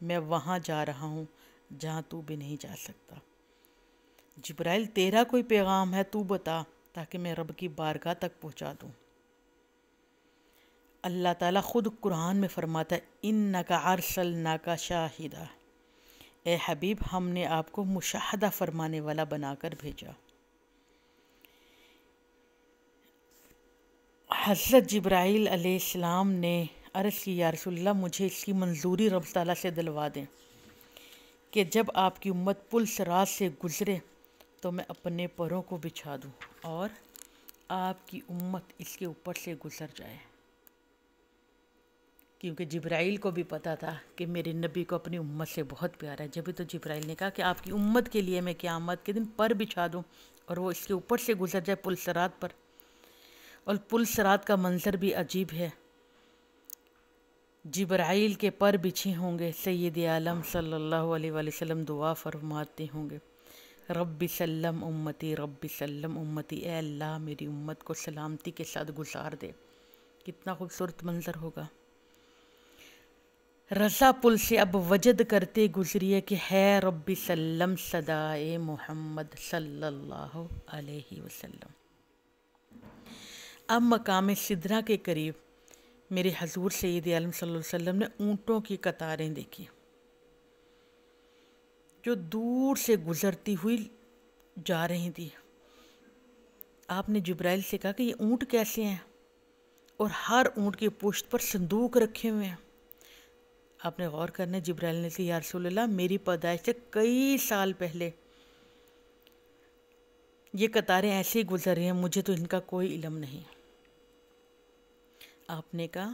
میں وہاں جا رہا ہوں جہاں تو بھی نہیں جا سکتا۔ جبرائیل تیرا کوئی پیغام ہے تو بتا تاکہ میں رب کی بارگاہ تک پہنچا دوں۔ اللہ تعالیٰ خود قرآن میں فرماتا ہے اِنَّکَ أَرْسَلْنَاكَ شَاہِدًا، اے حبیب ہم نے آپ کو مشاہدہ فرمانے والا بنا کر بھیجا۔ حضرت جبرائیل علیہ السلام نے عرض کی یا رسول اللہ مجھے اس کی منظوری رب تعالیٰ سے دلوا دیں کہ جب آپ کی امت پل صراط سے گزرے تو میں اپنے پروں کو بچھا دوں اور آپ کی امت اس کے اوپر سے گزر جائے، کیونکہ جبرائیل کو بھی پتہ تھا کہ میرے نبی کو اپنی امت سے بہت پیار ہے۔ جبھی تو جبرائیل نے کہا کہ آپ کی امت کے لیے میں قیامت کے دن پر بچھا دوں اور وہ اس کے اوپر سے گزر جائے پل صراط پر۔ اور پل صراط کا منظر بھی عجیب ہے، جبرائیل کے پر بچھے ہوں گے، سید عالم صلی اللہ علیہ وآلہ وسلم دعا فرماتے ہوں گے رب سلم امتی رب سلم امتی، اے اللہ میری امت کو سلامتی کے ساتھ گزار دے۔ کتنا خوبصورت منظر ہوگا۔ رضا پل سے اب وجد کرتے گزریے کہ ہے رب سلم صدائے محمد صلی اللہ علیہ وسلم۔ اب مقام سدرہ کے قریب میرے حضور سید عالم صلی اللہ علیہ وسلم نے اونٹوں کی قطاریں دیکھی جو دور سے گزرتی ہوئی جا رہی تھی۔ آپ نے جبرائیل سے کہا کہ یہ اونٹ کیسے ہیں، اور ہر اونٹ کی پشت پر صندوق رکھے ہوئے ہیں۔ آپ نے غور کرنا، جبرائیل نے کہا یا رسول اللہ میری پیدائش سے کئی سال پہلے یہ قطاریں ایسے ہی گزر رہی ہیں، مجھے تو ان کا کوئی علم نہیں۔ آپ نے کہا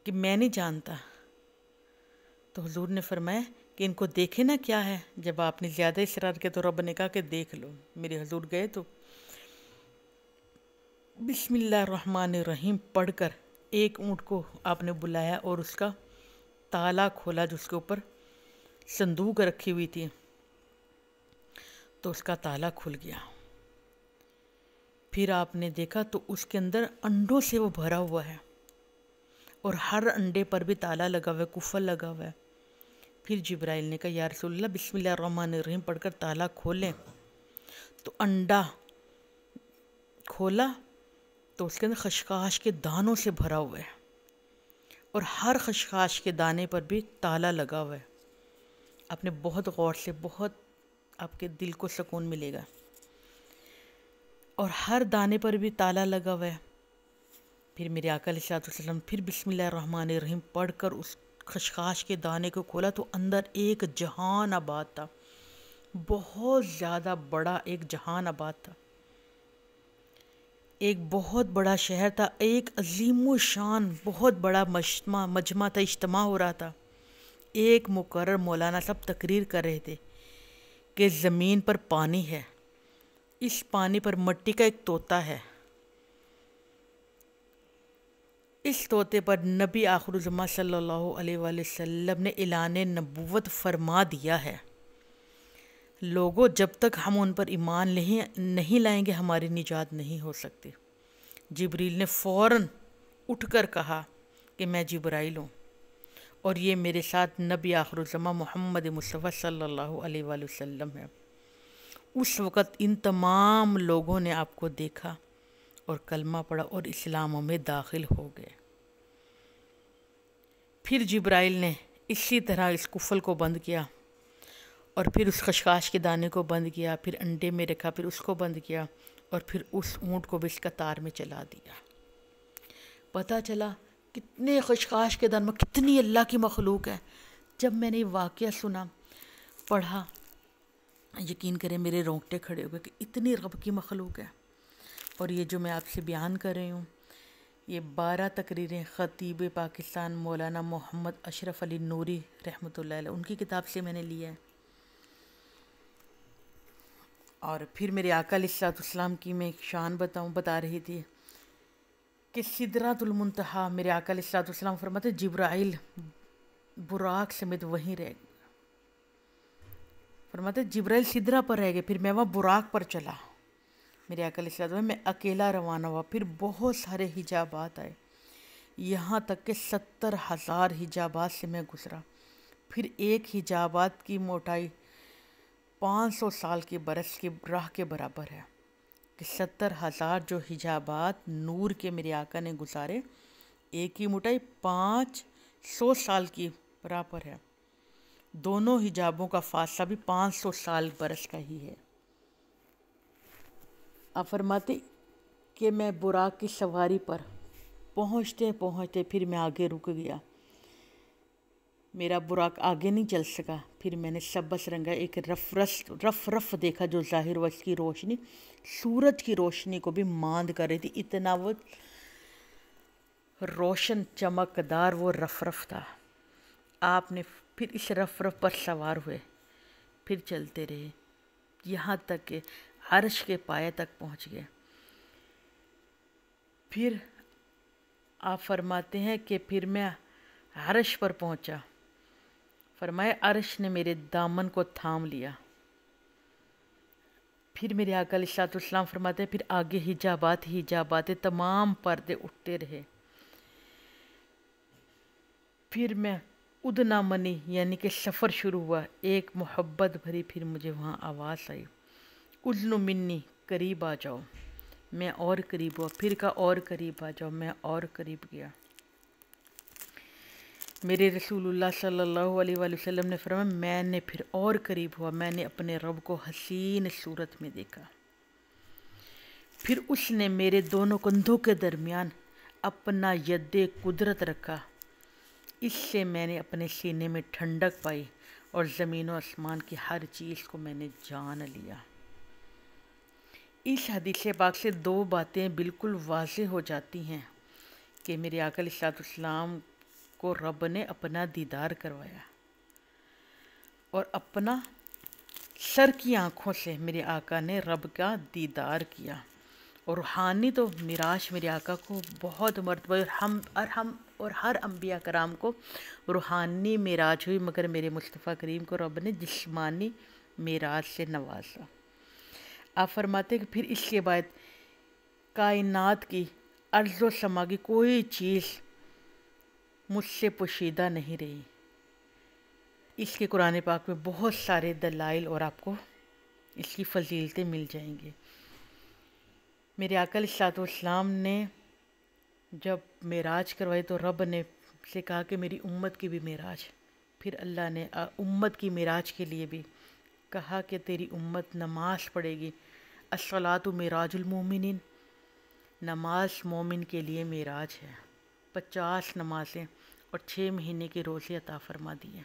کہ میں نہیں جانتا، تو حضور نے فرمایا کہ ان کو دیکھے نا کیا ہے۔ جب آپ نے زیادہ اصرار کیا تو رب نے کہا کہ دیکھ لو۔ میرے حضور گئے تو بسم اللہ الرحمن الرحیم پڑھ کر ایک اونٹ کو آپ نے بلایا اور اس کا تالا کھولا، جو اس کے اوپر صندوق رکھی ہوئی تھی، تو اس کا تالا کھل گیا۔ پھر آپ نے دیکھا تو اس کے اندر انڈوں سے وہ بھرا ہوا ہے، اور ہر انڈے پر بھی تالا لگا ہوا ہے، قفل لگا ہوا ہے۔ پھر جبرائیل نے کہا یا رسول اللہ بسم اللہ الرحمن الرحیم پڑھ کر تالا کھولیں، تو انڈا کھولا تو اس کے اندر خشخاش کے دانوں سے بھرا ہوا ہے، اور ہر خشخاش کے دانے پر بھی تالا لگا ہوا ہے۔ آپ نے بہت غور سے، بہت آپ کے دل کو سکون ملے گا، اور ہر دانے پر بھی تالا لگا ہوا ہے۔ پھر میرے آقا علیہ الصلوۃ والسلام پھر بسم اللہ الرحمن الرحیم پڑھ کر اس خشخاش کے دانے کو کھولا تو اندر ایک جہان آباد تھا، بہت زیادہ بڑا ایک جہان آباد تھا، ایک بہت بڑا شہر تھا، ایک عظیم و شان بہت بڑا مجمع تھا، اجتماع ہو رہا تھا۔ ایک مقرر مولانا صاحب تقریر کر رہے تھے کہ زمین پر پانی ہے، اس پانی پر مٹی کا ایک طوطا ہے، اس طوطے پر نبی آخر الزماں صلی اللہ علیہ وآلہ وسلم نے اعلان نبوت فرما دیا ہے، لوگوں جب تک ہم ان پر ایمان نہیں لائیں گے ہماری نجات نہیں ہو سکتی۔ جبریل نے فوراً اٹھ کر کہا کہ میں جبرائیل ہوں، اور یہ میرے ساتھ نبی آخر الزماں محمد مصطفیٰ صلی اللہ علیہ وآلہ وسلم ہے۔ اس وقت ان تمام لوگوں نے آپ کو دیکھا اور کلمہ پڑھا اور اسلام میں داخل ہو گئے۔ پھر جبرائیل نے اسی طرح اس قفل کو بند کیا، اور پھر اس خشخاش کے دانے کو بند کیا، پھر انڈے میں رکھا، پھر اس کو بند کیا، اور پھر اس اونٹ کو بھی اس قطار میں چلا دیا۔ پتہ چلا کتنے خشخاش کے دانے میں کتنی اللہ کی مخلوق ہے۔ جب میں نے یہ واقعہ سنا، پڑھا، یقین کریں میرے رونگٹے کھڑے ہو گئے کہ اتنی رب کی مخلوق ہے۔ اور یہ جو میں آپ سے بیان کر رہی ہوں، یہ 12 تقریریں خطیب پاکستان مولانا محمد اشرف علی نوری رحمۃ اللہ علیہ ان کی کتاب سے میں نے لیا ہے۔ اور پھر میرے آقا علیہ الصلوۃ والسلام کی میں ایک شان بتا رہی تھی کہ سدرۃ المنتہا، میرے آقا علیہ الصلوۃ والسلام فرماتے جبرائیل براق سمیت وہیں رہ گئے، فرماتے جبرائیل سدرہ پر رہ گئے، پھر میں وہاں براق پر چلا، میرے آقا علیہ الصلوۃ والسلام میں اکیلا روانہ ہوا، پھر بہت سارے حجابات آئے، یہاں تک کہ 70,000 حجابات سے میں گزرا۔ پھر ایک حجابات کی موٹائی 500 سال کی برس کی راہ کے برابر ہے، کہ 70,000 جو حجابات نور کے میرے آقا نے گزارے، ایک کی موٹائی 500 سال کی برابر ہے۔ دونوں حجابوں کا فاصلہ بھی 500 سال برس کا ہی ہے۔ آپ فرماتے کہ میں براق کی سواری پر پہنچتے پہنچتے پھر میں آگے رک گیا، میرا براق آگے نہیں چل سکا۔ پھر میں نے سبز رنگا ایک رف دیکھا جو ظاہر و اس کی روشنی سورج کی روشنی کو بھی ماند کر رہی تھی، اتنا وہ روشن چمکدار وہ رف تھا۔ آپ نے پھر اس رف پر سوار ہوئے، پھر چلتے رہے یہاں تک کہ عرش کے پائے تک پہنچ گئے۔ پھر آپ فرماتے ہیں کہ پھر میں عرش پر پہنچا، فرمایا عرش نے میرے دامن کو تھام لیا۔ پھر میرے آقا علیہ الصلوۃ والسلام فرماتے ہیں پھر آگے حجابات تمام پردے اٹھتے رہے۔ پھر میں ادنا منی یعنی کہ سفر شروع ہوا، ایک محبت بھری پھر مجھے وہاں آواز آئی، ادنو منی قریب آ جاؤ۔ میں اور قریب ہوا، پھر کا اور قریب آ جاؤ، میں اور قریب گیا۔ میرے رسول اللہ صلی اللہ علیہ وآلہ وسلم نے فرمایا میں نے پھر اور قریب ہوا، میں نے اپنے رب کو حسین صورت میں دیکھا۔ پھر اس نے میرے دونوں کندھوں کے درمیان اپنا ید قدرت رکھا، اس سے میں نے اپنے سینے میں ٹھنڈک پائی اور زمین و آسمان کی ہر چیز کو میں نے جان لیا۔ اس حدیث پاک سے دو باتیں بالکل واضح ہو جاتی ہیں کہ میرے آقا علیہ الصلوۃ والسلام کو رب نے اپنا دیدار کروایا، اور اپنا سر کی آنکھوں سے میرے آقا نے رب کا دیدار کیا۔ اور روحانی تو معراج میرے آقا کو بہت مرتبہ اور ہر انبیاء کرام کو روحانی معراج ہوئی، مگر میرے مصطفیٰ کریم کو رب نے جسمانی معراج سے نوازا۔ آپ فرماتے کہ پھر اس کے بعد کائنات کی ارض و سما کی کوئی چیز مجھ سے پوشیدہ نہیں رہی۔ اس کے قرآن پاک میں بہت سارے دلائل اور آپ کو اس کی فضیلتیں مل جائیں گے۔ میرے آقا علیہ الصلوۃ والسلام نے جب معراج کروائی تو رب نے سے کہا کہ میری امت کی بھی معراج۔ پھر اللہ نے امت کی معراج کے لیے بھی کہا کہ تیری امت نماز پڑھے گی، الصلاۃ معراج المومنین، نماز مومن کے لیے معراج ہے۔ 50 نمازیں اور 6 مہینے کے روزے عطا فرما دیے۔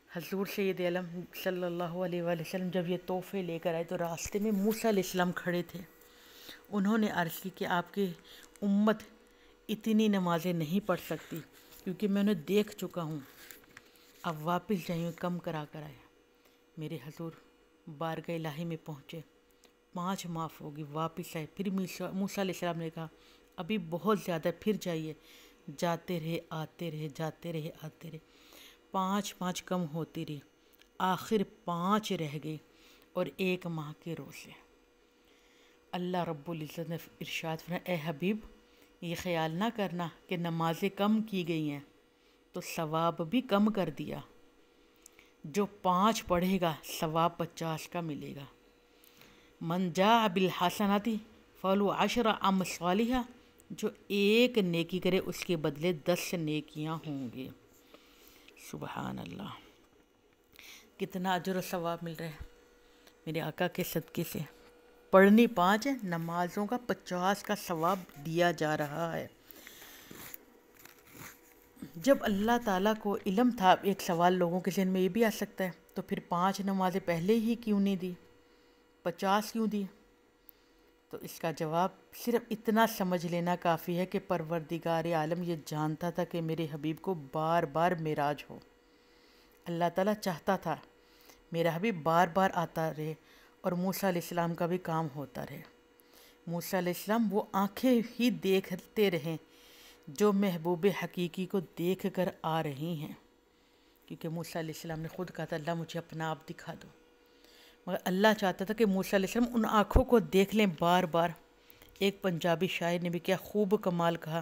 حضور سید عالم صلی اللہ علیہ وآلہ وسلم جب یہ تحفے لے کر آئے تو راستے میں موسیٰ علیہ السلام کھڑے تھے۔ انہوں نے عرض کی کہ آپ کی امت اتنی نمازیں نہیں پڑھ سکتی کیونکہ میں انہیں دیکھ چکا ہوں، اب واپس جائیں کم کرا کر آئے۔ میرے حضور بارگاہ الہی میں پہنچے، 5 معاف ہوگی، واپس آئے۔ پھر موسیٰ علیہ السلام نے کہا ابھی بہت زیادہ، پھر جائیے۔ جاتے رہے آتے رہے، جاتے رہے آتے رہے، 5 کم ہوتی رہی، آخر 5 رہ گئی اور 1 ماہ کے روزے۔ اللہ رب العزت نے ارشاد فرمایا اے حبیب یہ خیال نہ کرنا کہ نمازیں کم کی گئی ہیں تو ثواب بھی کم کر دیا، جو 5 پڑھے گا ثواب 50 کا ملے گا۔ من جاء بالحسنات فلہ 10 امثالھا، جو 1 نیکی کرے اس کے بدلے 10 نیکیاں ہوں گے۔ سبحان اللہ، کتنا اجر و ثواب مل رہا ہے میرے آقا کے صدقے سے۔ پڑھنی 5 ہے، نمازوں کا 50 کا ثواب دیا جا رہا ہے۔ جب اللہ تعالیٰ کو علم تھا، ایک سوال لوگوں کے ذہن میں یہ بھی آ سکتا ہے تو پھر 5 نمازیں پہلے ہی کیوں نہیں دی، 50 کیوں دی؟ تو اس کا جواب صرف اتنا سمجھ لینا کافی ہے کہ پروردگار عالم یہ جانتا تھا کہ میرے حبیب کو بار بار معراج ہو۔ اللہ تعالیٰ چاہتا تھا میرا حبیب بار بار آتا رہے اور موسیٰ علیہ السلام کا بھی کام ہوتا رہے۔ موسیٰ علیہ السلام وہ آنکھیں ہی دیکھتے رہیں جو محبوب حقیقی کو دیکھ کر آ رہی ہیں، کیونکہ موسیٰ علیہ السلام نے خود کہا تھا اللہ مجھے اپنا آپ دکھا دو، مگر اللہ چاہتا تھا کہ موسیٰ علیہ السلام ان آنکھوں کو دیکھ لیں بار بار۔ ایک پنجابی شاعر نے بھی کیا خوب کمال کہا،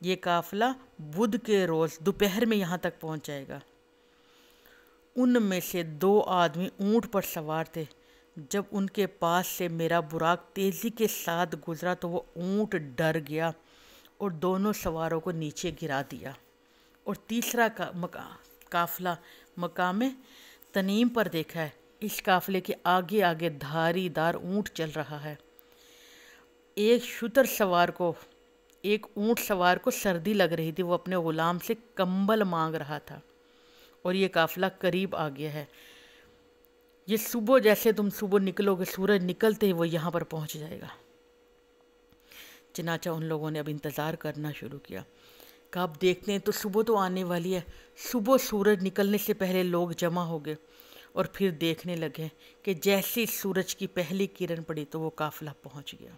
یہ قافلہ بدھ کے روز دوپہر میں یہاں تک پہنچ جائے گا۔ ان میں سے 2 آدمی اونٹ پر سوار تھے۔ جب ان کے پاس سے میرا براق تیزی کے ساتھ گزرا تو وہ اونٹ ڈر گیا اور دونوں سواروں کو نیچے گرا دیا۔ اور تیسرا قافلہ مقام تنیم پر دیکھا ہے۔ اس قافلے کے آگے آگے دھاری دار اونٹ چل رہا ہے۔ ایک اونٹ سوار کو سردی لگ رہی تھی، وہ اپنے غلام سے کمبل مانگ رہا تھا، اور یہ قافلہ قریب آ گیا ہے۔ یہ صبح جیسے تم صبح نکلو گے، سورج نکلتے ہی وہ یہاں پر پہنچ جائے گا۔ چنانچہ ان لوگوں نے اب انتظار کرنا شروع کیا کہ اب دیکھتے ہیں، تو صبح تو آنے والی ہے۔ صبح سورج نکلنے سے پہلے لوگ جمع ہو گئے اور پھر دیکھنے لگے کہ جیسی سورج کی پہلی کرن پڑی تو وہ قافلہ پہنچ گیا۔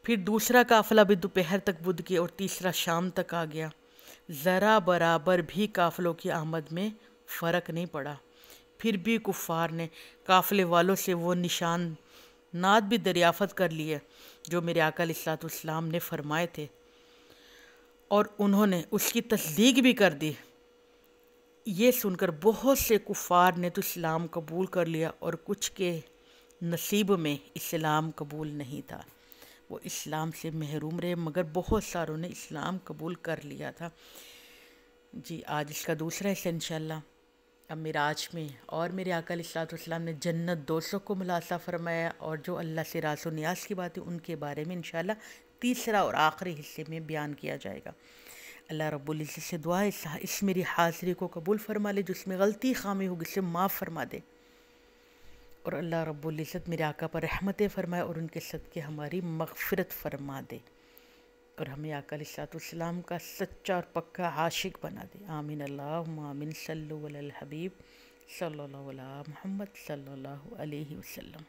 پھر دوسرا قافلہ بھی دوپہر تک بدھ گیا اور تیسرا شام تک آ گیا۔ ذرا برابر بھی قافلوں کی آمد میں فرق نہیں پڑا۔ پھر بھی کفار نے قافلے والوں سے وہ نشانات بھی دریافت کر لیے جو میرے آقا علیہ الصلوۃ والسلام نے فرمائے تھے، اور انہوں نے اس کی تصدیق بھی کر دی۔ یہ سن کر بہت سے کفار نے تو اسلام قبول کر لیا، اور کچھ کے نصیب میں اسلام قبول نہیں تھا، وہ اسلام سے محروم رہے، مگر بہت ساروں نے اسلام قبول کر لیا تھا۔ جی آج اس کا دوسرا حصہ انشاءاللہ اب معراج میں، اور میرے آقا علیہ الصلوۃ والسلام نے جنت دوزخ کو ملاحظہ فرمایا، اور جو اللہ سے راز و نیاز کی باتیں ان کے بارے میں انشاءاللہ تیسرا اور آخری حصے میں بیان کیا جائے گا۔ اللہ رب العزت سے دعا ہے اس میری حاضری کو قبول فرما لے، جس میں غلطی خامی ہوگی اسے معاف فرما دے، اور اللہ رب العزت میرے آقا پر رحمتیں فرمائے اور ان کے صدقے ہماری مغفرت فرما دے، اور ہمیں آقا علیہ الصلوۃ والسلام کا سچا اور پکا عاشق بنا دے۔ آمین اللہم آمین۔ صلو علی الحبیب صلی اللہ علیہ محمد صلی اللہ علیہ وسلم۔